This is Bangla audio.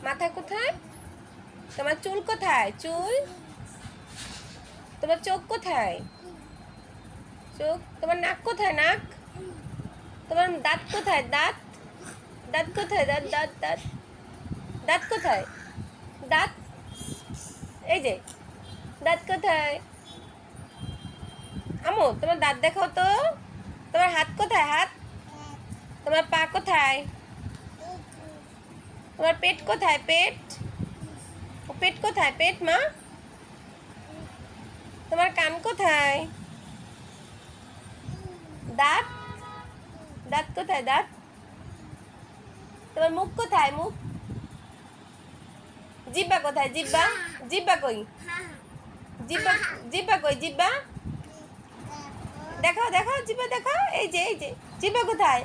মাথা কোথায়? তোমার চুল কোথায়? চুল। তোমার চোখ কোথায়? চোখ। তোমার নাক কোথায়? নাক। তোমার দাঁত কোথায়? দাঁত। দাঁত কোথায়? দাঁত দাঁত দাঁত দাঁত কোথায়? দাঁত। এই যে দাঁত কোথায়? আমো তোমার দাঁত দেখাও তো। তোমার হাত কোথায়? হাত। তোমার পা কোথায়? তোমার পেট কোথায়? পেট। পেট কোথায়? পেট মা। তোমার কান কোথায়? দাঁত। দাঁত কোথায়? দাঁত। তোমার মুখ কোথায়? মুখ। জিব্বা কোথায়? জিব্বা। জিব্বা কই? জিব্বা। জিব্বা কই? জিব্বা দেখাও দেখাও, জিব্বা দেখাও। এই যে জিব্বা কোথায়?